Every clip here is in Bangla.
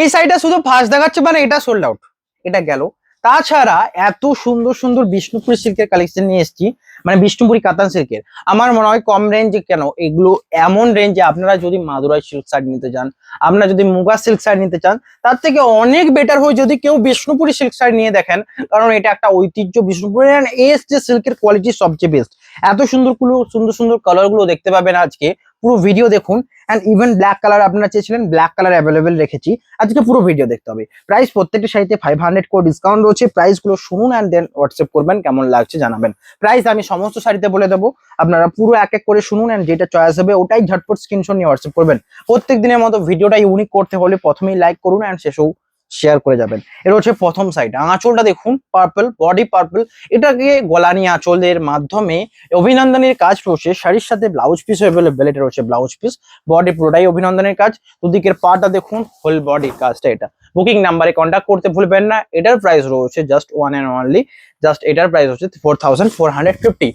এই শাড়িটা শুধু ফার্স্ট দেখাচ্ছে, মানে এটা সোল্ড আউট, এটা গেল। তাছাড়া এত সুন্দর সুন্দর বিষ্ণুপুরি সিল্কের কালেকশন নিয়ে এসেছি, মানে বিষ্ণুপুরি কাতান সিল্কের। আমার মনে হয় কম রেঞ্জে কেন, এগুলো এমন রেঞ্জে আপনারা যদি মাদুরাই সিল্ক শাড়ি নিতে চান, আপনারা যদি মুগা সিল্ক শাড়ি নিতে চান, তার থেকে অনেক বেটার হয় যদি কেউ বিষ্ণুপুরি সিল্ক শাড়ি নিয়ে দেখেন। কারণ এটা একটা ঐতিহ্য বিষ্ণুপুরি, এর যে সিল্কের কোয়ালিটি সবচেয়ে বেস্ট। এত সুন্দর সুন্দর সুন্দর কালার গুলো দেখতে পাবেন আজকে, পুরো ভিডিও দেখুন। এন্ড ইভেন ব্ল্যাক কালার আপনারা চেয়েছিলেন, ব্ল্যাক কালার অ্যাভেলেবেল রেখেছি, আজকে পুরো ভিডিও দেখতে হবে। প্রাইস প্রত্যেকটি শাড়িতে 500 করে ডিসকাউন্ট রয়েছে। প্রাইস গুলো শুনুন এন্ড দেন হোয়াটসঅ্যাপ করবেন, কেমন লাগছে জানাবেন। প্রাইস আমি সমস্ত শাড়িতে বলে দেবো, আপনারা পুরো এক এক করে শুনুন এন্ড যেটা চয়েস হবে ওটাই ঝটপট স্ক্রিনশট নিয়ে হোয়াটসঅ্যাপ করবেন। প্রত্যেক দিনের মতো ভিডিওটা ইউনিক করতে হলে প্রথমেই লাইক করুন এন্ড শেষেও শেয়ার করে যাবেন। এটা হচ্ছে প্রথম সাইড, আঁচলটা দেখুন পার্পল, বডি পার্পল, এটাকে গলানি আঁচলের মাধ্যমে অভিনন্দনের কাজ রয়েছে। শাড়ির সাথে ব্লাউজ পিস অ্যাভেলেবেল, এটা হচ্ছে ব্লাউজ পিস। বডি পুরোটাই অভিনন্দনের কাজ, দুদিকের পাটা দেখুন, হোল বডির কাজটা এটা। বুকিং নাম্বারে কন্ট্যাক্ট করতে ভুলবেন না। এটার প্রাইস রয়েছে just one and only, just এটার প্রাইস হচ্ছে 4450।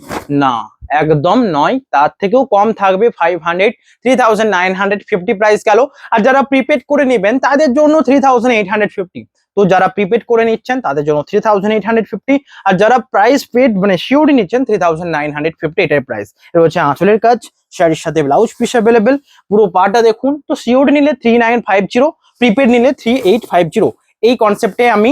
না, একদম নয়, তার থেকেও কম থাকবে। 500, 3950 প্রাইস গেল। আর যারা প্রিপেড করে নেবেন তাদের জন্য 3850। তো যারা প্রিপেড করে নিচ্ছেন তাদের জন্য 3850, আর যারা প্রাইস পেড মানে শিওরই নিচ্ছেন 3950 এটার প্রাইস। এটা হচ্ছে আঁচলের কাজ, শাড়ির সাথে ব্লাউজ পিস অ্যাভেলেবেল। পুরো পাটা দেখুন। তো শিওরই নিলে 3950, প্রিপেড নিলে 3850। এই কনসেপ্টে আমি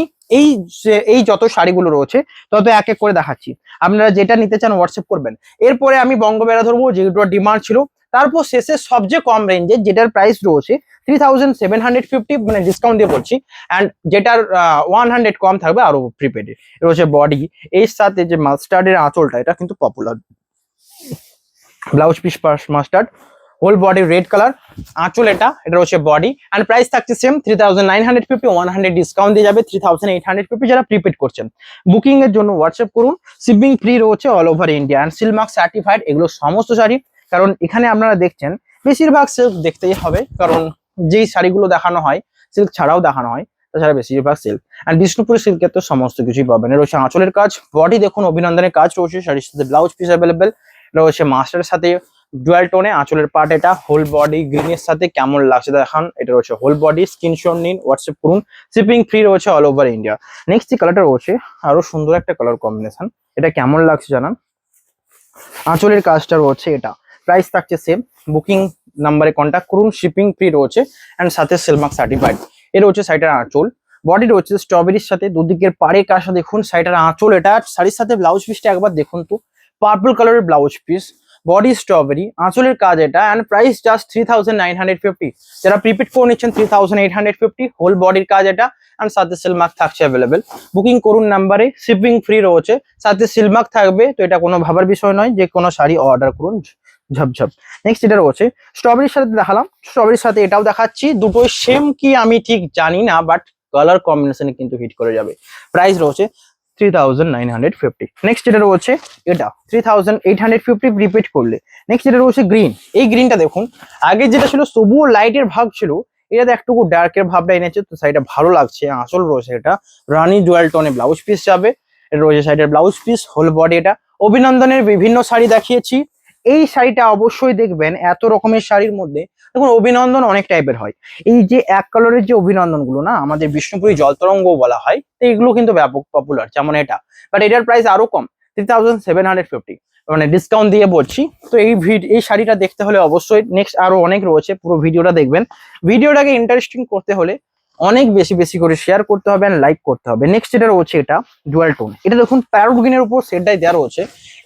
এই যত শাড়িগুলো রয়েছে তত এক এক করে দেখাচ্ছি। আপনারা যেটা নিতে চান হোয়াটসঅ্যাপ করবেন। এরপরে আমি বঙ্গমেলা ধরবো, যেগুলো ডিমান্ড ছিল। তারপর শেষে সবচেয়ে কম রেঞ্জে যেটার প্রাইস রয়েছে 3750, মানে ডিসকাউন্ট দিয়ে বলছি। অ্যান্ড যেটার 100 কম থাকবে আরো প্রিপেডে। এটা হচ্ছে বডি, এর সাথে যে মাস্টার্ডের আঁচলটা, এটা কিন্তু popular. Blouse piece mustard, whole body red colour, আঁচল এটা হচ্ছে বডি। অ্যান্ড প্রাইস থাকছে সেম 3950, 100 ডিসকাউন্ট দিয়ে যাবে 3850 যারা প্রিপেড করছেন। বুকিং এর জন্য হোয়াটসঅ্যাপ করুন। শিপিং ফ্রি রয়েছে all over India, and silk mark certified এগুলো সমস্ত শাড়ি। কারণ এখানে আপনারা দেখছেন বেশিরভাগ সিল্ক দেখতেই হবে, কারণ যেই শাড়িগুলো দেখানো হয় সিল্ক ছাড়াও দেখানো হয়, তাছাড়া বেশিরভাগ সিল্ক। অ্যান্ড বিষ্ণুপুরি সিল্কের তো সমস্ত কিছুই পাবেন। এটা হচ্ছে আঁচলের কাজ, বডি দেখুন অভিনন্দনের কাজ রয়েছে, শাড়ির সাথে ব্লাউজ পিস অ্যাভেলেবেল। এটা হচ্ছে মাস্টারের সাথে ডুয়াল টোনে আঁচলের পার্ট, এটা হোল বডি গ্রিনের সাথে কেমন লাগছে দেখান। এটা হচ্ছে হোল বডি, স্ক্রিনশট নিন, হোয়াটসঅ্যাপ করুন। শিপিং ফ্রি রয়েছে অল ওভার ইন্ডিয়া। নেক্সট যে কালারটা রয়েছে আরো সুন্দর একটা কালার কম্বিনেশন, এটা কেমন লাগছে জানান। আঁচলের কাজটা রয়েছে এটা, প্রাইস থাকছে সেম। বুকিং নাম্বারে কন্ট্যাক্ট করুন। শিপিং ফ্রি রয়েছে অ্যান্ড সাথে সিলমার্ক সার্টিফাইড। এর হচ্ছে শাড়িটার আঁচল, বডি রয়েছে স্ট্রবেরির সাথে, দুদিকের পাড়ের কাজটা দেখুন। শাড়িটার আঁচল এটা, শাড়ির সাথে ব্লাউজ পিসটা একবার দেখুন তো, পার্পল কালারের ব্লাউজ পিস, বডি স্ট্রবেরি, আঁচলের কাজ এটা। And price just 3950। যারা প্রিপেড করে নিচ্ছেন 3850, হোল বডির কাজ এটা। অ্যান্ড সাথে সিলমার্ক থাকছে অ্যাভেলেবেল। বুকিং করুন নাম্বারে, শিপিং ফ্রি রয়েছে, সাথে সিলমার্ক থাকবে। তো এটা কোনো ভাবার বিষয় নয়, যে কোনো শাড়ি অর্ডার করুন ঝপঝপ। নেক্সট এটা রয়েছে স্ট্রবেরির সাথে দেখালাম, স্ট্রবেরির সাথে এটাও দেখাচ্ছি। দুটোই সেম কি আমি ঠিক জানি না, বাট কালার কম্বিনেশনে কিন্তু হিট করে যাবে। প্রাইস রয়েছে 3950। নেক্সট যেটা রয়েছে এটা 3850 প্রিপেড করলে। নেক্সট যেটা রয়েছে গ্রিন, এই গ্রিনটা দেখুন। আগে যেটা ছিল তবুও লাইটের ভাব ছিল, এটাতে একটুকু ডার্কের ভাবটা এনেছে, তো শাড়িটা ভালো লাগছে। আঁচল রয়েছে এটা, রানী ডুয়াল টোনে ব্লাউজ পিস যাবে। এটা রয়েছে শাড়িটার ব্লাউজ পিস, হোল বডি এটা। অভিনন্দনের বিভিন্ন শাড়ি দেখিয়েছি, এই শাড়িটা অবশ্যই দেখবেন। এত রকমের শাড়ির মধ্যে দেখুন অভিনন্দন অনেক টাইপের হয়। এই যে এক কালারের যে অভিনন্দন গুলো না, আমাদের বিষ্ণুপুরি জলতরঙ্গ বলা হয়, তো এগুলো কিন্তু ব্যাপক পপুলার, যেমন এটা। বাট এটার প্রাইস আরো কম, 3750, মানে ডিসকাউন্ট দিয়ে বলছি। তো এই শাড়িটা দেখতে হলে অবশ্যই নেক্সট আরো অনেক রয়েছে, পুরো ভিডিওটা দেখবেন। ভিডিওটাকে ইন্টারেস্টিং করতে হলে অনেক বেশি বেশি করে শেয়ার করতে হবে, লাইক করতে হবে। নেক্সট যেটা রয়েছে এটা ডুয়াল টোন, এটা দেখুন প্যারোট গ্রিনের উপর সেটটাই দেওয়া রয়েছে।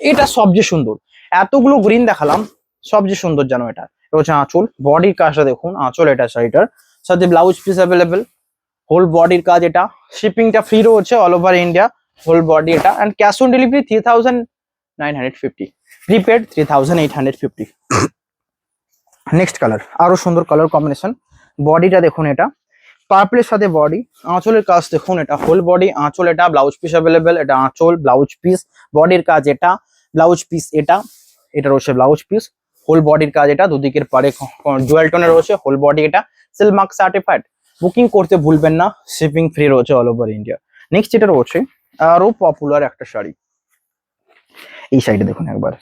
এটা সবচেয়ে সুন্দর, এতগুলো গ্রিন দেখালাম, সবচেয়ে সুন্দর জানো এটা। রয়েছে আঁচল, বডির কাজটা দেখুন, আঁচল এটা শাড়িটার সাথে ব্লাউজ পিস অ্যাভেলেবেল, হোল বডির কাজ এটা। শিপিংটা ফ্রি রয়েছে all over India, whole body এটা। And cash on delivery 3950, prepaid 3850। Next colour আরো সুন্দর কালার কম্বিনেশন, বডিটা দেখুন এটা পার্পলের সাথে বডি, আঁচলের কাজ দেখুন, এটা হোল বডি, আঁচল এটা, ব্লাউজ পিস অ্যাভেলেবেল। এটা আঁচল, ব্লাউজ পিস, বডির কাজ এটা, ব্লাউজ পিস এটা। এটা রয়েছে ব্লাউজ পিস, হোল বডির কাজ এটা, দুদিকের পারে ডুয়াল টোনে রয়েছে, হোল বডি এটা, সিলমার্ক সার্টিফাইড। বুকিং করতে ভুলবেন না, শিপিং ফ্রি রয়েছে অল ওভার ইন্ডিয়া। নেক্সট যেটা রয়েছে আরো পপুলার একটা শাড়ি, এই শাড়িটা দেখুন একবার,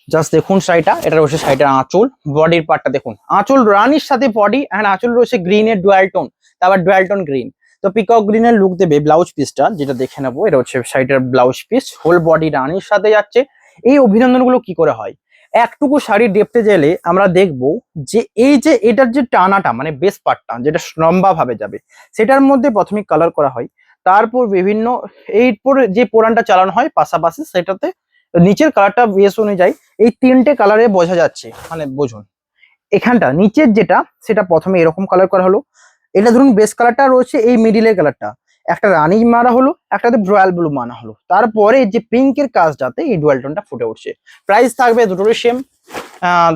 জাস্ট দেখুন শাড়িটা। এটা রয়েছে শাড়িটার আঁচল, বডির পার্টটা দেখুন, আঁচল রানীর সাথে বডি, অ্যান্ড আঁচল রয়েছে গ্রিনের ডুয়াল টোন। তারপর ডুয়ালটন গ্রিন। তো পিকক গ্রিনের লুক দেবে ব্লাউজ পিসটা, যেটা দেখে নেবো। এটা হচ্ছে সাইডের ব্লাউজ পিস, হোল বডি রানির সাথে যাচ্ছে। এই অভিনন্দনগুলো কি করে হয়, একটুকু শাড়ি ডেপতে গেলে আমরা দেখবো যে এই যে এটার যে টানাটা মানে বেস পার্টটা যেটা লম্বা ভাবে যাবে, সেটার মধ্যে প্রথমে কালার করা হয়, তারপর বিভিন্ন এরপর যে পোড়ানটা চালানো হয় পাশাপাশি, সেটাতে নিচের কালারটা বেস অনুযায়ী এই তিনটে কালারে বোঝা যাচ্ছে। মানে বুঝুন, এখানটা নিচের যেটা সেটা প্রথমে এরকম কালার করা হলো, এটা ধরুন বেস কালারটা রয়েছে এই মিডিলের কালারটা, একটা রানি মারা হলো, একটাতে রয়্যাল ব্লু মানা হলো, তারপরে যে পিঙ্কের কাজটাতে এই ডুয়াল টোনটা ফুটে উঠছে। প্রাইস থাকবে দুটোরই সেম,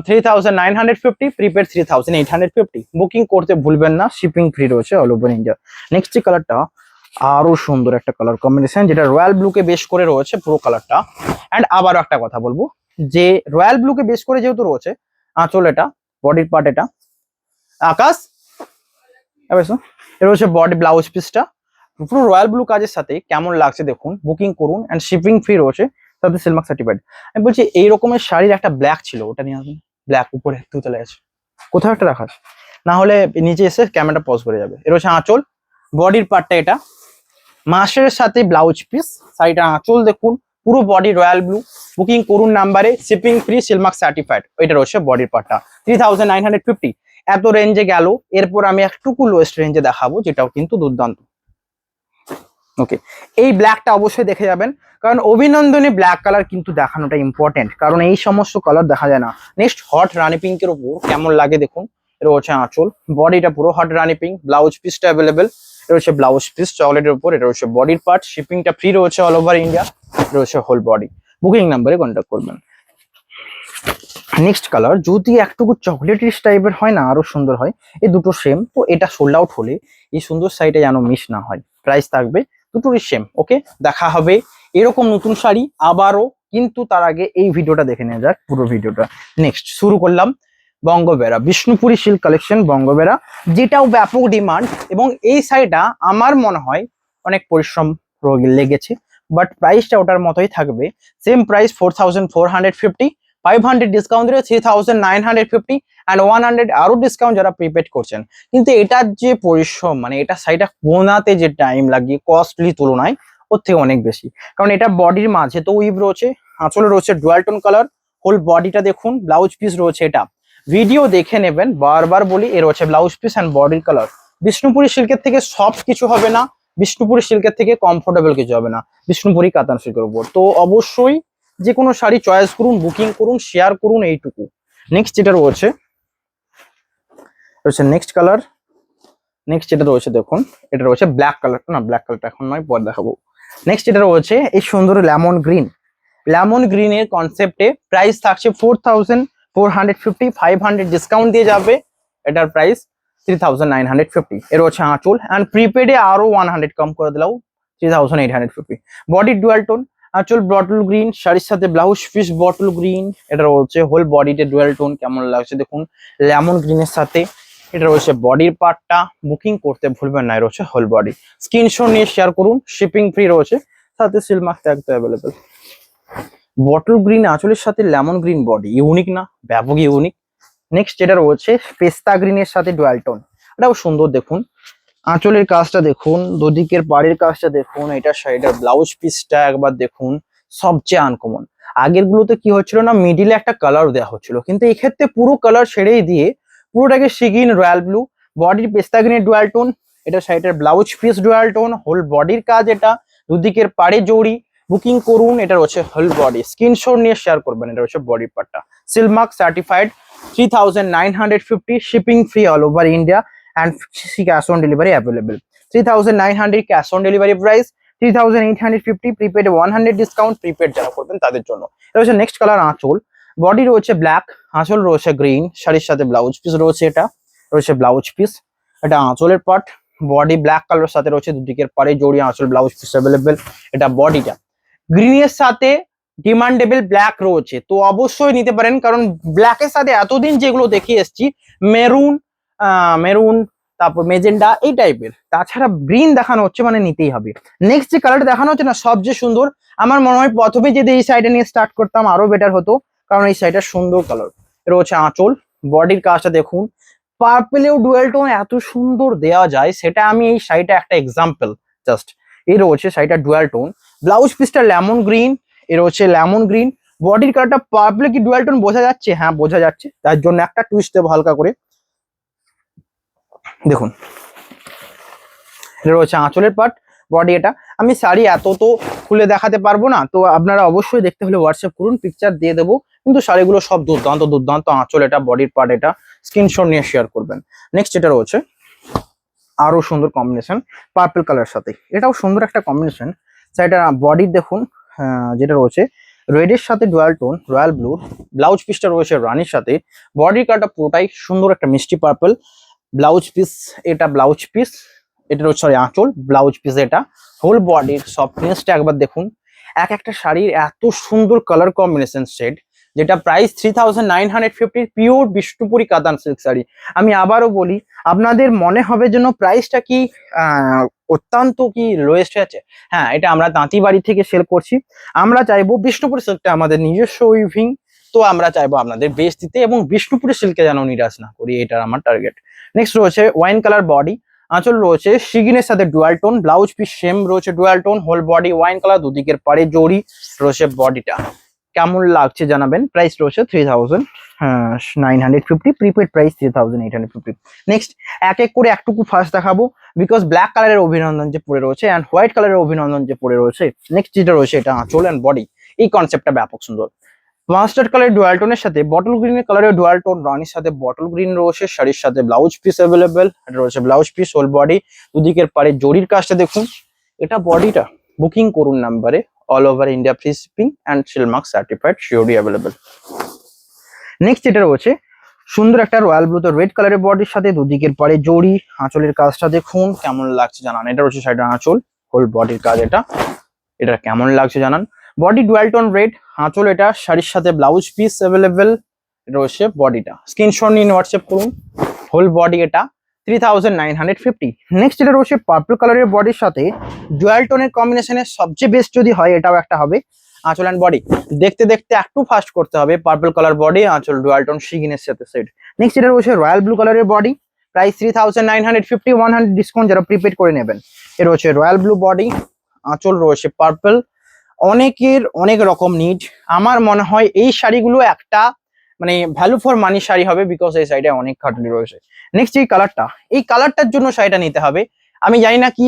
3950, প্রিপেড 3850। বুকিং করতে ভুলবেন না, শিপিং ফ্রি রয়েছে অল ওভার ইন্ডিয়া। নেক্সট যে কালারটা আরো সুন্দর একটা কালার কম্বিনেশন, যেটা রয়্যাল ব্লুকে বেশ করে রয়েছে পুরো কালারটা। অ্যান্ড আবারও একটা কথা বলবো, যে রয়্যাল ব্লুকে বেশ করে যেহেতু রয়েছে, আঁচল এটা, বডির পার্ট এটা আকাশ, এটা হচ্ছে বডি ব্লাউজ পিসটা পুরো রয়্যাল ব্লু কাজের সাথে কেমন লাগছে দেখুন। বুকিং করুন, অ্যান্ড শিপিং ফ্রি রয়েছে, সাথে সিলমার্ক সার্টিফাইড। আমি বলছি এই রকমের শাড়ির একটা ব্ল্যাক ছিল, ওটা নিয়ে আসবেন। ব্ল্যাক উপরে তুলে গেছে, কোথাও একটা রাখাস, না হলে নিচে এসে ক্যামেরাটা পজ করে যাবে। এটা হচ্ছে আঁচল, বডির পার্টটা এটা, মাসের সাথে ব্লাউজ পিস, শাড়িটা আঁচল দেখুন, পুরো বডি রয়্যাল ব্লু। বুকিং করুন নাম্বারে, শিপিং ফ্রি, সিলমার্ক সার্টিফাইড। এটা রয়েছে বডির পার্টটা, 3950। এত রেঞ্জে গেল, এরপর আমি একটুকু লোয়েস্ট রেঞ্জে দেখাবো, যেটাও কিন্তু দুর্দান্ত। ওকে, এই ব্ল্যাকটা অবশ্যই দেখে যাবেন, কারণ অভিনন্দনে ব্ল্যাক কালার কিন্তু দেখানোটা ইম্পর্টেন্ট, কারণ এই সমস্ত কালার দেখা যায় না। নেক্সট হট রানি পিঙ্কের উপর কেমন লাগে দেখুন। এটা হচ্ছে আঁচল, বডিটা পুরো হট রানি পিঙ্ক, ব্লাউজ পিসটা অ্যাভেলেবেল। এটা হচ্ছে ব্লাউজ পিস চকলেটের উপর, এটা হচ্ছে বডির পার্ট, শিপিংটা ফ্রি রয়েছে অল ওভার ইন্ডিয়া। এটা হচ্ছে হোল বডি। বুকিং নাম্বারে কন্ট্যাক্ট করবেন। নেক্সট কালার যদি একটুকু চকলেটিস টাইপের হয় না, আরো সুন্দর হয়। এই দুটো সেম, তো এটা সোল্ড আউট হলে এই সুন্দর শাড়িটা যেন মিস না হয়। প্রাইস থাকবে দুটোরই সেম। ওকে, দেখা হবে এরকম নতুন শাড়ি আবারও, কিন্তু তার আগে এই ভিডিওটা দেখে নেওয়া যাক, পুরো ভিডিওটা। নেক্সট শুরু করলাম বঙ্গবেরা, বিষ্ণুপুরি সিল্ক কালেকশন বঙ্গবেরা, যেটাও ব্যাপক ডিমান্ড। এবং এই শাড়িটা আমার মনে হয় অনেক পরিশ্রম লেগেছে, বাট প্রাইসটা ওটার মতোই থাকবে। সেম প্রাইস 4450, 500 ডিসকাউন্ট দিলে 3950, অ্যান্ড 100 আরো ডিসকাউন্ট যারা প্রিপেড করছেন। কিন্তু এটার যে পরিশ্রম, মানে এটা শাড়িটা বোনাতে যে টাইম লাগে কস্টলি তুলনায় ওর থেকে অনেক বেশি। কারণ এটা বডির মাঝে তো উইভ রয়েছে, আঁচলে রয়েছে ডুয়াল টোন কালার, হোল বডিটা দেখুন, ব্লাউজ পিস রয়েছে এটা, ভিডিও দেখে নেবেন, বারবার বলি এর হচ্ছে ব্লাউজ পিস অ্যান্ড বডির কালার। বিষ্ণুপুরি সিল্কের থেকে সফট কিছু হবে না, বিষ্ণুপুরি সিল্কের থেকে কমফোর্টেবল কিছু হবে না বিষ্ণুপুরি কাতান সিল্কের উপর। তো অবশ্যই যে কোনো শাড়ি চয়েস করুন, বুকিং করুন, শেয়ার করুন, এইটুকু। নেক্সট যেটা রয়েছে নেক্সট কালার, নেক্সট যেটা রয়েছে দেখুন, এটা রয়েছে ব্ল্যাক কালার, না ব্ল্যাক কালারটা এখন নয়, পরে দেখাবো। নেক্সট যেটা রয়েছে এই সুন্দর লেমন গ্রিন, লেমন গ্রিনের কনসেপ্টে প্রাইস থাকছে 4450, 500 ডিসকাউন্ট দিয়ে যাবে, এটার প্রাইস 3950। এর হচ্ছে আঁচল, অ্যান্ড প্রিপেডে আরো 100 কম করে দিলাও, 3850। বডি ডুয়াল টোন, আঁচল বটল গ্রিন, শাড়ির সাথে ব্লাউজ পিস বটল গ্রিন। এটা রয়েছে হোল বডিতে ডুয়াল টোন, কেমন লাগছে দেখুন লেমন গ্রিনের সাথে। এটা রয়েছে বডির পার্টটা, বুকিং করতে ভুলবেন না, এটা হচ্ছে হোল বডি। স্ক্রিনশট নিয়ে শেয়ার করুন, শিপিং ফ্রি রয়েছে, সাথে সিলমার্ক ট্যাগ তো অ্যাভেলেবেল। বটল গ্রিন আঁচলের সাথে লেমন গ্রিন বডি, ইউনিক না, ব্যাপক ইউনিক। নেক্সট যেটা রয়েছে পেস্তা গ্রিনের সাথে ডুয়াল টোন, এটাও সুন্দর দেখুন, আঁচলের কাজটা দেখুন, দুদিকের পাড়ের কাজটা দেখুন, এটা শাড়িটার ব্লাউজ পিসটা একবার দেখুন, সবচেয়ে আনকমন। আগের গুলোতে কি হচ্ছিল না, মিডিলে একটা কালার দেওয়া হচ্ছিল, কিন্তু এক্ষেত্রে পুরো কালার ছেড়েই দিয়ে পুরোটাকে সিগিন রয়্যাল ব্লু, বডির পেস্তা গ্রিনের ডুয়াল টোন, এটা শাড়িটার blouse piece dual tone, whole বডির কাজ এটা, দুদিকের পাড়ে জড়ি। বুকিং করুন, এটা হচ্ছে হোল বডি, স্ক্রিনশট নিয়ে শেয়ার করবেন, এটা হচ্ছে বডির পার্টটা, Silk Mark certified, 3950, shipping free all over India, and cash on delivery available. 3900 cash on delivery price, 3850 prepaid, 100 discount prepaid যারা করবেন তাদের জন্য। এটা হচ্ছে নেক্সট কালার আঁচল, বডি রয়েছে ব্ল্যাক, আঁচল রয়েছে গ্রিন, শাড়ির সাথে ব্লাউজ পিস রয়েছে, এটা রয়েছে ব্লাউজ পিস, এটা আঁচলের পার্ট, বডি ব্ল্যাক কালার সাথে রয়েছে, দুদিকের পাড়ে জড়িয়ে আঁচল ব্লাউজ পিস অ্যাভেলেবেল। এটা বডিটা গ্রিনের সাথে ডিমান্ডেবল ব্ল্যাক রয়েছে, তো অবশ্যই নিতে পারেন, কারণ ব্ল্যাকের সাথে এতদিন যেগুলো দেখিয়ে এসেছি মেরুন, মেরুন, তারপর মেজেন্ডা এই টাইপের, তাছাড়া গ্রিন দেখানো হচ্ছে মানে নিতেই হবে। নেক্সট যে কালারটা দেখানো হচ্ছে না সবচেয়ে সুন্দর, আমার মনে হয় প্রথমে যদি এই সাইডে নিয়ে স্টার্ট করতাম আরো বেটার হতো, কারণ এই সাইডটা সুন্দর কালার। এটা হচ্ছে আঁচল, বডির কাজটা দেখুন, পার্পেলেও ডুয়াল টোন এত সুন্দর দেওয়া যায়, সেটা আমি এই শাড়িটা একটা এক্সাম্পল জাস্ট। এই রয়েছে শাড়িটা ডুয়াল টোন, ব্লাউজ পিসটা লেমন গ্রিন, এর হচ্ছে লেমন গ্রিন, বডির কালারটা পার্পলে কি ডুয়াল টোন বোঝা যাচ্ছে? হ্যাঁ বোঝা যাচ্ছে, তার জন্য একটা টুইস্ট দেবো হালকা করে, দেখুন। এটা রয়েছে আঁচলের পার্ট, বডি এটা। আমি শাড়ি এত তো খুলে দেখাতে পারবো না, তো আপনারা অবশ্যই দেখতে হলে হোয়াটসঅ্যাপ করুন, পিকচার দিয়ে দেবো। কিন্তু শাড়িগুলো সব দুর্দান্ত দুর্দান্ত, আঁচল এটা, বডির পার্ট এটা, স্ক্রিনশট নিয়ে শেয়ার করবেন। নেক্সট এটা রয়েছে আরো সুন্দর কম্বিনেশন পার্পল কালার সাথে, এটাও সুন্দর একটা কম্বিনেশন। শাড়িটা বডির দেখুন, যেটা রয়েছে রেডের সাথে dual tone royal blue, blouse পিসটা রয়েছে রানির সাথে, বডির কালারটা পুরোটাই সুন্দর একটা মিষ্টি পার্পল, ব্লাউজ পিস এটা, ব্লাউজ পিস এটা রয়েছে, সরি আঁচল, ব্লাউজ পিস এটা, হোল বডির সফটনেসটা একবার দেখুন। এক একটা শাড়ির এত সুন্দর কালার কম্বিনেশন শেড, যেটা প্রাইস 3950 পিওর বিষ্ণুপুরি কাতান সিল্ক শাড়ি। আমি আবারও বলি, আপনাদের মনে হবে যেন প্রাইসটা কি অত্যন্ত কি লোয়েস্ট আছে। হ্যাঁ, এটা আমরা তাঁতিবাড়ি থেকে সেল করছি, আমরা চাইবো বিষ্ণুপুরি সিল্কটা আমাদের নিজস্ব উইভিং, তো আমরা চাইবো আপনাদের বেস্ট দিতে এবং বিষ্ণুপুরি সিল্কে যেন নিরাশ না করি, এটা আমার টার্গেট। নেক্সট রয়েছে ওয়াইন কালার বডি, আঁচল রয়েছে শিগিনের সাথে dual tone, blouse piece same রয়েছে dual tone, whole body wine colour, দুদিকের পাড়ে জড়ি রয়েছে, বডিটা কেমন লাগছে জানাবেন। প্রাইস রয়েছে 3950, প্রিপেড প্রাইস 3850। নেক্সট এক এক করে একটুকু ফার্স্ট দেখাবো, বিকজ ব্ল্যাক কালারের অভিনন্দন যে পড়ে রয়েছে অ্যান্ড হোয়াইট কালারের অভিনন্দন যে পড়ে রয়েছে। নেক্সট যেটা রয়েছে এটা আঁচল অ্যান্ড বডি, এই কনসেপ্টটা ব্যাপক সুন্দর। মাস্টার্ড কালার ডুয়াল টোনের সাথে বটল গ্রিনের কালারের ডুয়াল টোন, রানির সাথে বটল গ্রিন রয়েছে, শাড়ির সাথে ব্লাউজ পিস অ্যাভেলেবেল, এটা রয়েছে ব্লাউজ পিস, হোল বডি, দুদিকের পারে জরির কাজটা দেখুন। এটা বডিটা বুকিং করুন নাম্বারে, all over India free shipping and silk mark certified, surely available. Next এটা রয়েছে সুন্দর একটা রয়্যাল ব্লু, তো রেড কালারের বডির সাথে দুদিকের পারে জরি, আঁচলের কাজটা দেখুন কেমন লাগছে জানান। এটা রয়েছে সাইডের আঁচল, হোল বডির কাজ এটা, এটা কেমন লাগছে জানান। বডি ডুয়াল টোন রেড, আঁচল এটা, শাড়ির সাথে ব্লাউজ পিস অ্যাভেলেবেল রয়েছে, বডিটা স্ক্রিনশট নিয়ে হোয়াটসঅ্যাপ করুন। হোল বডি এটা 3950। নেক্সট এটা রয়েছে পার্পল কালারের বডির সাথে ডুয়াল টোনের কম্বিনেশনের সবচেয়ে বেস্ট যদি হয় এটাও একটা হবে, আঁচল অ্যান্ড বডি। দেখতে দেখতে একটু ফাস্ট করতে হবে, পার্পল কালার বডি, আঁচল ডুয়াল টোন শিগিনের সাথে সেট। নেক্সট এটা রয়েছে রয়্যাল ব্লু কালারের বডি, প্রাইস 3950, 100 ডিসকাউন্ট যারা প্রিপেড করে নেবেন। এ রয়েছে রয়্যাল ব্লু বডি, আঁচল রয়েছে পার্পল। অনেকের অনেক রকম নিড, আমার মনে হয় এই শাড়িগুলো একটা মানে ভ্যালু ফর মানি শাড়ি হবে, বিকজ এই সাইডে অনেক খাটনি রয়েছে। নেক্সট এই কালারটা, এই কালারটার জন্য শাড়িটা নিতে হবে। আমি জানি না কি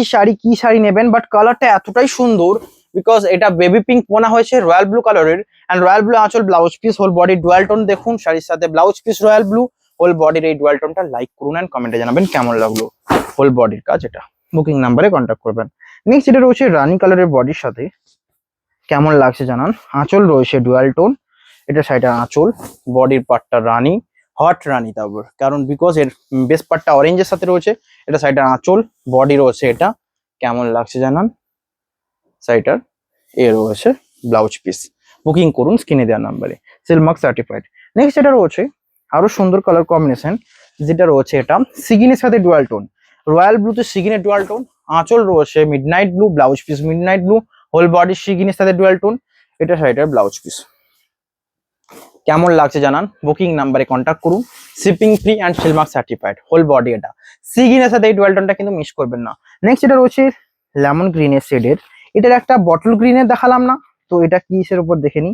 শাড়ি নেবেন, বাট কালারটা এতটাই সুন্দর, বিকজ এটা বেবি পিঙ্ক বোনা হয়েছে রয়্যাল ব্লু কালারের, অ্যান্ড রয়্যাল ব্লু আঁচল, blouse piece, whole body dual tone দেখুন, শাড়ির সাথে blouse piece royal blue, whole বডির এই ডুয়াল টোনটা লাইক করুন অ্যান্ড কমেন্টে জানাবেন কেমন লাগলো। হোল বডির কাজ এটা, বুকিং নাম্বারে কন্ট্যাক্ট করবেন। নেক্সট এটা রয়েছে রানি কালারের বডির সাথে, কেমন লাগছে জানান। আঁচল রয়েছে ডুয়াল টোন, এটা সাইডে আঁচল, বডির পার্টটা রানি, হট রানি, তারপর কারণ বিকজ এর বেস পার্টটা অরেঞ্জের সাথে রয়েছে, এটা সাইডে আঁচল, বডি রয়েছে এটা, কেমন লাগছে জানান। সাইডার এ রয়েছে ব্লাউজ পিস, বুকিং করুন স্ক্রিনে দেওয়া নাম্বারে, সিলমার্ক সার্টিফাইড। নেক্সট এটা রয়েছে আরো সুন্দর কালার কম্বিনেশন, যেটা রয়েছে এটা সিগিনের সাথে ডুয়াল টোন, রয়্যাল ব্লুতে সিগিনের ডুয়াল টোন, আঁচল রয়েছে midnight blue, blouse piece midnight blue, whole body শিগিনের সাথে ডুয়াল টোন, এটা সাইডের ব্লাউজ পিস। কেমন লাগছে জানান, বুকিং নাম্বারে কন্ট্যাক্ট করুন, shipping free and silk mark certified, whole body এটা, সিগিনের সাথে এই ডুয়াল টোনটা কিন্তু মিস করবেন না। নেক্সট এটা রয়েছে লেমন গ্রিনের শেডের, এটার একটা বটল গ্রিনের দেখালাম না, তো এটা কিসের উপর দেখে নি।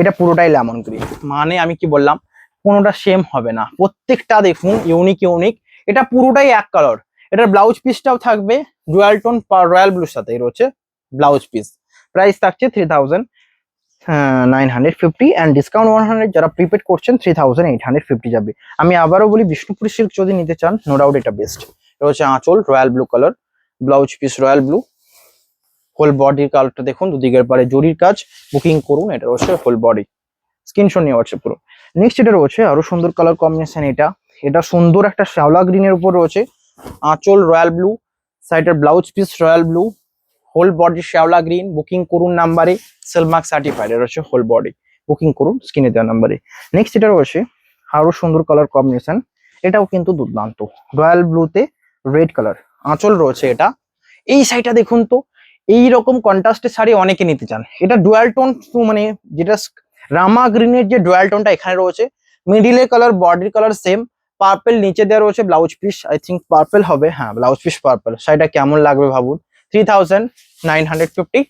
এটা পুরোটাই লেমন গ্রিন, মানে আমি কি বললাম, কোনোটা সেম হবে না, প্রত্যেকটা দেখুন ইউনিক ইউনিক, এটা পুরোটাই এক কালার। এটার ব্লাউজ পিসটাও থাকবে ডুয়াল টোন রয়্যাল ব্লুর সাথে রয়েছে ব্লাউজ পিস। প্রাইস থাকছে 3950 অ্যান্ড ডিসকাউন্ট 100, যারা প্রিপেড করছেন 3850 যাবে। আমি আবারও বলি, বিষ্ণুপুরি সিল্ক যদি নিতে চান নো ডাউট এটা বেস্ট। রয়েছে আঁচল royal blue colour, blouse piece royal blue, whole বডির কালারটা দেখুন, দুদিকের পারে জরির কাজ, বুকিং করুন। এটা রয়েছে হোল বডি, স্ক্রিনশট নিয়ে হোয়াটসঅ্যাপ করুন। নেক্সট এটা রয়েছে আরো সুন্দর কালার কম্বিনেশন, এটা সুন্দর একটা শ্যাওলা গ্রিনের উপর রয়েছে, আঁচল রয়্যাল ব্লু, সাইডের blouse piece royal blue, whole body শ্যাওলা গ্রিন, বুকিং করুন নাম্বারে, সিলমার্ক সার্টিফাইড, এটা হচ্ছে হোল বডি, বুকিং করুন স্ক্রিনে দেওয়া নাম্বারে। নেক্সট এটা রয়েছে আরো সুন্দর কালার কম্বিনেশন, এটাও কিন্তু দুর্দান্ত, রয়্যাল ব্লুতে রেড কালার, আঁচল রয়েছে এটা। এই শাড়িটা দেখুন তো, এইরকম কন্ট্রাস্টের শাড়ি অনেকে নিতে চান, এটা ডুয়াল টোন, মানে যেটা রামা গ্রিনের যে ডুয়াল টোনটা এখানে রয়েছে, মিডিলের কালার বডির কালার সেম, পার্পল নিচে দেওয়া রয়েছে blouse piece, I think purple হবে, হ্যাঁ ব্লাউজ পিস পার্পল। শাড়িটা কেমন লাগবে ভাবুন, 3950,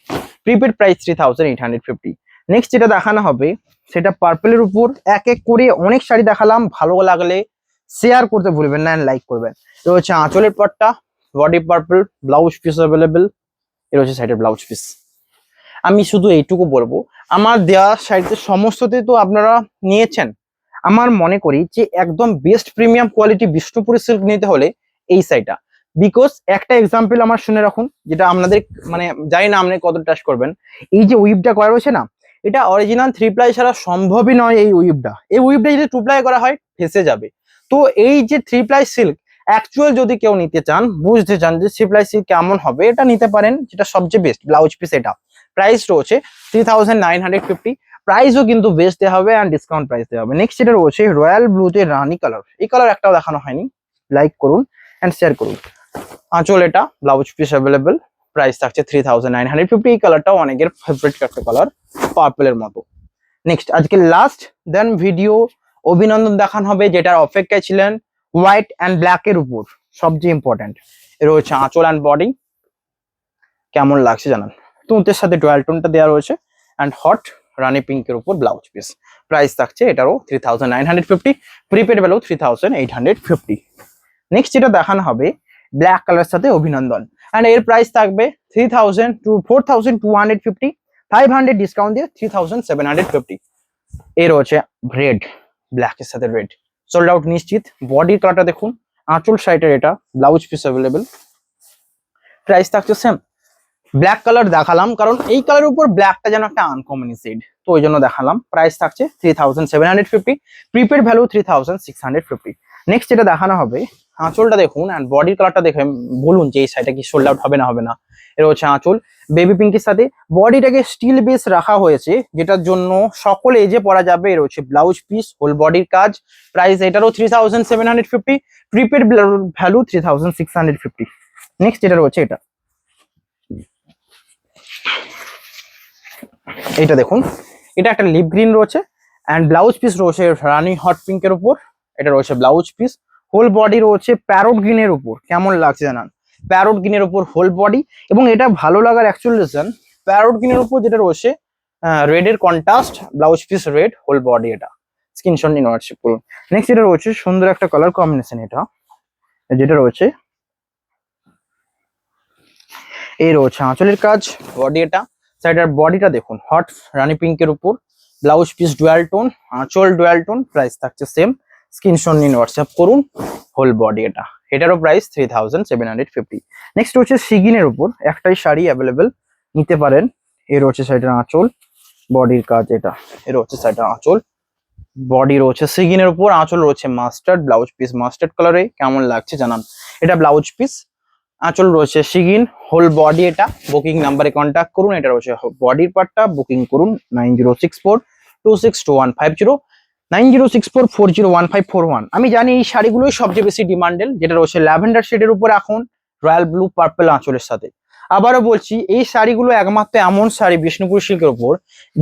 প্রিপেড প্রাইস 3850। নেক্সট যেটা দেখানো হবে সেটা পার্পলের উপর এক এক করে অনেক শাড়ি দেখালাম, ভালো লাগলে শেয়ার করতে ভুলবেন না, লাইক করবেন। এটা হচ্ছে আঁচলের পাটটা, body purple, blouse piece available. এটা হচ্ছে সাইডের ব্লাউজ পিস। আমি শুধু এইটুকু বলবো, আমার দেওয়া শাড়িতে সমস্ততে তো আপনারা নিয়েছেন, আমার মনে করি যে একদম best premium quality Bishnupuri silk নিতে হলে এই শাড়িটা। বিকজ একটা এক্সাম্পল আমার শুনে রাখুন, যেটা আপনাদের মানে জানি না আপনি কত ট্রাস্ট করবেন। এই যে উইভটা করা রয়েছে না, এটা অরিজিনাল 3 প্লাই ছাড়া সম্ভবই নয়। এই উইভটা যদি 2 প্লাই করা হয় ফেসে যাবে। তো এই যে 3 প্লাই সিল্ক অ্যাকচুয়াল যদি কেউ নিতে চান, বুঝতে চান যে 3 প্লাই সিল্ক কেমন হবে, এটা নিতে পারেন, যেটা সবচেয়ে বেস্ট ব্লাউজ পিস। এটা প্রাইস রয়েছে 3950, প্রাইসও কিন্তু বেস্ট দেওয়া হবে অ্যান্ড ডিসকাউন্ট প্রাইস দেওয়া হবে। নেক্সট যেটা রয়েছে রয়্যাল ব্লুতে রানী কালার, এই কালার একটাও দেখানো হয়নি, লাইক করুন অ্যান্ড শেয়ার করুন। আঁচল এটা, ব্লাউজ পিস অ্যাভেলেবেল, প্রাইস থাকছে 3950। এই কালারটাও অনেকের ফেভারিট একটা কালার, পার্পলের মতো। নেক্সট আজকে লাস্ট দেন ভিডিও অভিনন্দন দেখানো হবে, যেটার অপেক্ষায় ছিলেন, হোয়াইট অ্যান্ড ব্ল্যাক এর উপর সবচেয়ে ইম্পর্টেন্ট। এর রয়েছে আঁচল অ্যান্ড বডি, কেমন লাগছে জানান। তুঁতের সাথে ডুয়াল টোনটা দেওয়া রয়েছে অ্যান্ড হট রানি পিঙ্কের উপর ব্লাউজ পিস। প্রাইস থাকছে এটারও 3950, প্রিপেড ভ্যালু 3850। নেক্সট যেটা দেখানো হবে ব্ল্যাক কালার সাথে অভিনন্দন, অ্যান্ড এর প্রাইস থাকবে 3000 to 4250, 500 ডিসকাউন্ট দিয়ে 3750। এর হচ্ছে রেড, ব্ল্যাক এর সাথে রেড, সোল্ড আউট নিশ্চিত। বডির কালারটা দেখুন, আঁচল সাইডের এটা, ব্লাউজ পিস অ্যাভেলেবেল, প্রাইস থাকছে সেম। ব্ল্যাক কালার দেখালাম কারণ এই কালারের উপর ব্ল্যাকটা যেন একটা আনকমন শেড, তো ওই জন্য দেখালাম। প্রাইস থাকছে 3750, প্রিপেড ভ্যালু 3650। নেক্সট যেটা দেখানো হবে, আঁচলটা দেখুন অ্যান্ড বডির কালারটা দেখে বলুন যে এই শাড়িটা কি সোল্ড আউট হবে না হবে না। এর হচ্ছে আঁচল বেবি পিঙ্কের সাথে, বডিটাকে স্টিল বেস রাখা হয়েছে, যেটার জন্য সকল এজে পরা যাবে। এর হচ্ছে ব্লাউজ পিস, হোল বডির কাজ, প্রাইস এটারও 3750, প্রিপেড ভ্যালু 3650। নেক্সট যেটা রয়েছে এটা দেখুন, এটা একটা লিপ গ্রিন রয়েছে অ্যান্ড ব্লাউজ পিস রয়েছে রানি হট পিঙ্কের উপর। এটা রয়েছে ব্লাউজ পিস, হোল বডি রয়েছে প্যারোট গ্রিনের উপর, কেমন লাগছে জানান। প্যারোট গ্রিনের উপর হোল বডি, এবং এটা ভালো লাগার অ্যাকচুয়াল রিজন প্যারোট গ্রিনের উপর যেটা রয়েছে রেডের contrast, blouse piece red, whole body. এটা স্ক্রিনশট নিয়ে হোয়াটসঅ্যাপ করুন। নেক্সট এটা রয়েছে সুন্দর একটা কালার কম্বিনেশন, এটা যেটা রয়েছে এই রয়েছে আঁচলের কাজ, বডি এটা, সাইডের বডিটা দেখুন হট রানি পিঙ্কের উপর, ব্লাউজ পিস ডুয়াল টোন, আঁচল ডুয়াল টোন, প্রাইস থাকছে সেম। স্ক্রিনশট নিন হোয়াটসঅ্যাপ করুন। হোল বডি এটা, এটারও প্রাইস 3750। নেক্সট হচ্ছে সিগিনের উপর একটাই শাড়ি অ্যাভেলেবেল, নিতে পারেন। এর হচ্ছে সাইডের আঁচল, বডির কাজ এটা, এর হচ্ছে সাইডের আঁচল, বডি রয়েছে সিগিনের উপর, আঁচল রয়েছে মাস্টার্ড, ব্লাউজ পিস মাস্টার্ড কালারে, কেমন লাগছে জানান। এটা ব্লাউজ পিস, আঁচল রয়েছে সিগিন, হোল বডি এটা। বুকিং নাম্বারে কন্ট্যাক্ট করুন, এটা রয়েছে বডির পার্টটা, বুকিং করুন 9064262150, 9064401541। আমি জানি এই শাড়িগুলোই সবচেয়ে বেশি ডিমান্ডেড, যেটা রয়েছে ল্যাভেন্ডার শেডের উপর এখন রয়্যাল ব্লু পার্পল আঁচলের সাথে। আবারও বলছি, এই শাড়িগুলো একমাত্র এমন শাড়ি বিষ্ণুপুর সিল্কের উপর,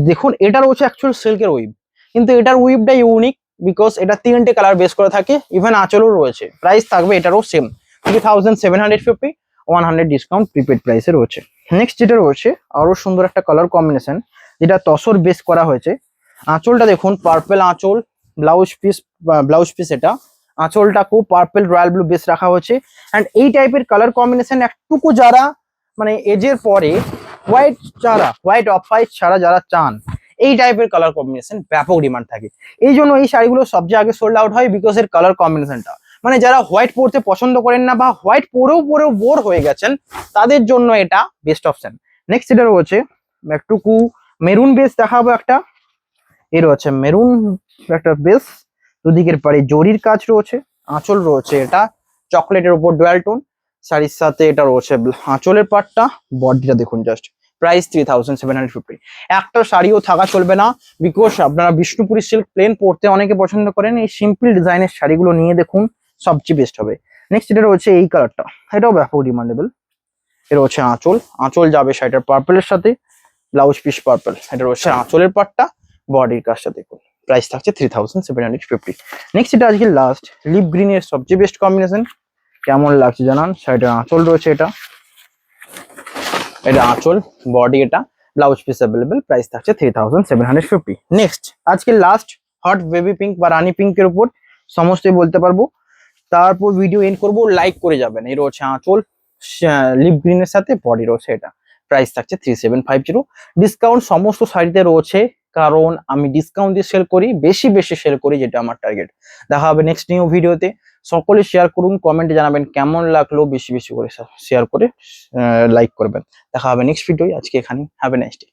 দেখুন এটা রয়েছে অ্যাকচুয়াল সিল্কের উইভ, কিন্তু এটার উইভটা ইউনিক, বিকজ এটা 3টে কালার বেস করে থাকে, ইভেন আঁচলও রয়েছে। প্রাইস থাকবে এটারও সেম 3750, 100 ডিসকাউন্ট প্রিপেড প্রাইসে রয়েছে। নেক্সট যেটা রয়েছে আরো সুন্দর একটা কালার কম্বিনেশন, যেটা তসর বেস করা হয়েছে। আঁচলটা দেখুন পার্পল আঁচল, ব্লাউজ পিস এটা, আঁচলটা খুব পার্পল রয়্যাল ব্লু বেস রাখা হয়েছে। অ্যান্ড এই টাইপের কালার কম্বিনেশন একটুকু যারা মানে এজের পরে হোয়াইট অফ হোয়াইট ছাড়া যারা চান, এই টাইপের কালার কম্বিনেশন ব্যাপক ডিমান্ড থাকে। এই জন্য এই শাড়িগুলো সবচেয়ে আগে সোল্ড আউট হয়, বিকজ এর কালার কম্বিনেশনটা, মানে যারা হোয়াইট পরতে পছন্দ করেন না বা হোয়াইট পরেও বোর হয়ে গেছেন, তাদের জন্য এটা বেস্ট অপশন। নেক্সট এটা রয়েছে একটুকু মেরুন বেস দেখাবো একটা, এর হচ্ছে মেরুন একটা বেস, দুদিকের পারে জরির কাজ রয়েছে, আঁচল রয়েছে এটা চকলেটের উপর ডুয়াল টোন, শাড়ির সাথে এটা রয়েছে আঁচলের পাটটা, বডিটা দেখুন জাস্ট। প্রাইস 3750। একটা শাড়িও থাকা চলবে না, বিকজ আপনারা বিষ্ণুপুরি সিল্ক প্লেন পরতে অনেকে পছন্দ করেন, এই সিম্পল ডিজাইনের শাড়িগুলো নিয়ে দেখুন, সবচেয়ে বেস্ট হবে। নেক্সট এটা রয়েছে এই কালারটা, এটাও ব্যাপক ডিমান্ডেবল। এটা হচ্ছে আঁচল যাবে শাড়িটার পার্পলের সাথে, ব্লাউজ পিস পার্পল, এটা রয়েছে আঁচলের পাটটা, বডির কাজটা দেখুন, প্রাইস থাকছে 3750। নেক্সট এটা আজকে লাস্ট লিপ গ্রিনের সবচেয়ে বেস্ট কম্বিনেশন, কেমন লাগছে জানান। সাইডে আঁচল রয়েছে, এটা আঁচল, বডি এটা, ব্লাউজ পিস অ্যাভেলেবেল, প্রাইস থাকছে 3750। নেক্সট আজকে লাস্ট হট বেবি পিঙ্ক বা রানী পিঙ্কের উপর সমস্তই বলতে পারবো, তারপর ভিডিও এন্ড করবো। লাইক করে যাবেন। এই রয়েছে আঁচল, লিপ গ্রিনের সাথে বডি রয়েছে, এটা প্রাইস থাকছে 3750। ডিসকাউন্ট সমস্ত শাড়িতে রয়েছে, কারণ আমি ডিসকাউন্ট দিয়ে সেল করি, বেশি বেশি সেল করি, যেটা আমার টার্গেট। দেখা হবে নেক্সট নিউ ভিডিওতে। সকলে শেয়ার করুন, কমেন্টে জানাবেন কেমন লাগলো, বেশি বেশি করে শেয়ার করে লাইক করবেন। দেখা হবে নেক্সট ভিডিও। আজকে এখানে হ্যাভ এ নাইস ডে।